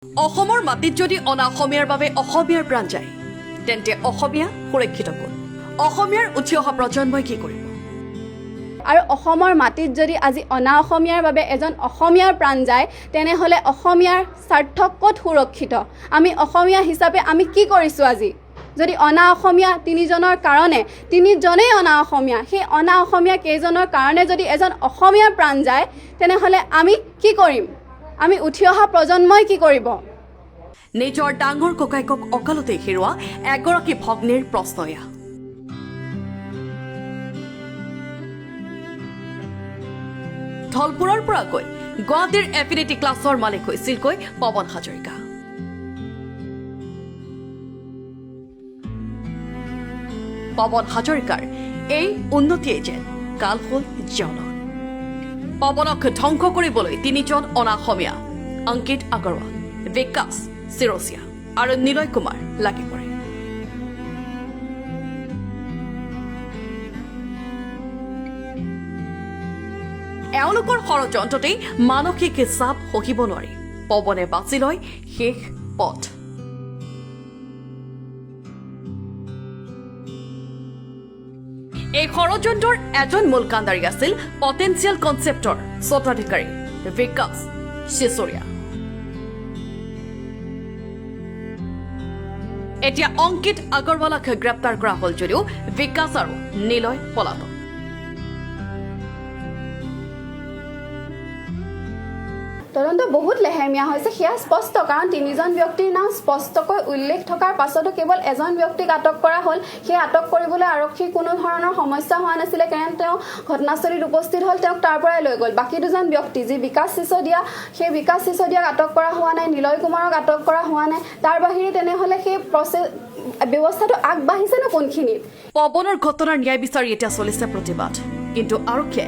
অসমৰ মাটিত যদি অনা অসমীয়াৰ বাবে অসমীয়াৰ প্ৰাণ যায় তেন্তে অসমীয়া সুৰক্ষিত কোন অসমীয়াৰ উঠি অহা প্ৰজন্মই কি কৰিব আৰু অসমৰ মাটিত যদি আজি অনা অসমীয়াৰ বাবে এজন অসমীয়াৰ প্ৰাণ যায় তেনেহ'লে অসমীয়াৰ স্বাৰ্থ ক'ত সুৰক্ষিত আমি অসমীয়া হিচাপে আমি কি কৰিছোঁ আজি যদি অনা অসমীয়া তিনিজনৰ কাৰণে তিনিজনেই অনা অসমীয়া সেই অনা অসমীয়া কেইজনৰ কাৰণে যদি এজন অসমীয়াৰ প্ৰাণ যায় তেনেহ'লে আমি কি কৰিম আমি উঠি অহা প্ৰজন্মই কি কৰিব নিজৰ ডাঙৰ ককাইকক অকালতে হেৰুৱা এগৰাকী ভগ্নীৰ প্ৰশ্ন এয়া ধলপুৰৰ পৰা গৈ গুৱাহাটীৰ এফিনিটি ক্লাছৰ মালিক হৈছিলকৈ পৱন হাজৰিকা পৱন হাজৰিকাৰ এই উন্নতিয়ে যেন কাল হ'ল জন পৱনক ধ্বংস কৰিবলৈ তিনিজন অনা অসমীয়া অংকিত আগৰৱাল বিকাশ চিৰচিয়া আৰু নিলয় কুমাৰ লাগি পৰে এওঁলোকৰ ষড়যন্ত্ৰতেই মানসিক চাপ সহিব নোৱাৰি পৱনে বাছি লয় শেষ পথ এই ষড়যন্ত্ৰৰ এজন মূল কাণ্ডাৰী আছিল পটেঞ্চিয়েল কনচেপ্টৰ স্বত্বাধিকাৰী বিকাশ চিচৰীয়া এতিয়া অংকিত আগৰৱালাক গ্ৰেপ্তাৰ কৰা হ'ল যদিও বিকাশ আৰু নিলয় পলাতক তদন্ত বহুত লেহেমীয়া হৈছে সেয়া স্পষ্ট কাৰণ তিনিজন ব্যক্তিৰ নাম স্পষ্টকৈ উল্লেখ থকাৰ পাছতো কেৱল এজন ব্যক্তিক আটক কৰা হ'ল সেই আটক কৰিবলৈ আৰক্ষীৰ কোনো ধৰণৰ সমস্যা হোৱা নাছিলে কাৰণ তেওঁ ঘটনাস্থলীত উপস্থিত হ'ল তেওঁক তাৰ পৰাই লৈ গ'ল বাকী দুজন ব্যক্তি যি বিকাশ চিচদিয়া সেই বিকাশ চিচদিয়াক আটক কৰা হোৱা নাই নিলয় কুমাৰক আটক কৰা হোৱা নাই তাৰ বাহিৰে তেনেহ'লে সেই ব্যৱস্থাটো আগবাঢ়িছেনো কোনখিনিত পৱনৰ ঘটনাৰ ন্যায় বিচাৰি এতিয়া চলিছে প্ৰতিবাদ কিন্তু আৰক্ষীয়ে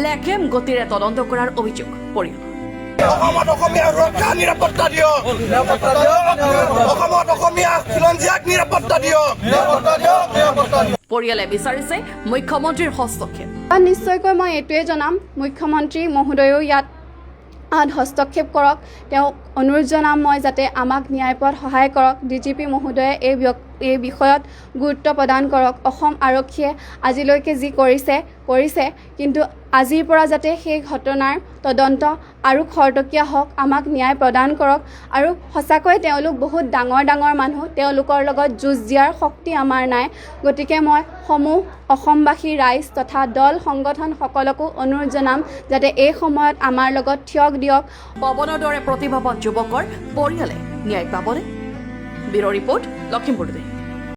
লেখেম গতিৰে তদন্ত কৰাৰ অভিযোগ পৰিয়াল অসমত অসমীয়া ৰক্ষা নিৰাপত্তা দিয়ক অসমত অসমীয়া খিলঞ্জীয়াক নিৰাপত্তা দিয়ক পৰিয়ালে বিচাৰিছে মুখ্যমন্ত্ৰীৰ হস্তক্ষেপ নিশ্চয়কৈ মই এইটোৱে জনাম মুখ্যমন্ত্ৰী মহোদয়েও ইয়াত হস্তক্ষেপ কৰক তেওঁক অনুৰোধ জনাম মই যাতে আমাক ন্যায় পোৱাত সহায় কৰক ডিজিপি মহোদয়ে এই বিষয়ত গুৰুত্ব প্ৰদান কৰক অসম আৰক্ষীয়ে আজিলৈকে যি কৰিছে কিন্তু আজিৰ পৰা যাতে সেই ঘটনাৰ তদন্ত আৰু খৰতকীয়া হওক আমাক ন্যায় প্ৰদান কৰক আৰু সঁচাকৈ তেওঁলোক বহুত ডাঙৰ ডাঙৰ মানুহ তেওঁলোকৰ লগত যুঁজ দিয়াৰ শক্তি আমাৰ নাই গতিকে মই সমূহ অসমবাসী ৰাইজ তথা দল সংগঠন সকলকো অনুৰোধ জনাম যাতে এই সময়ত আমাৰ লগত থিয় দিয়ক পৱনৰ দৰে প্ৰতিভাৱান যুৱকৰ পৰিয়ালে ন্যায় পাবনে ব্যুৰ ৰিপৰ্ট লখিমপুৰ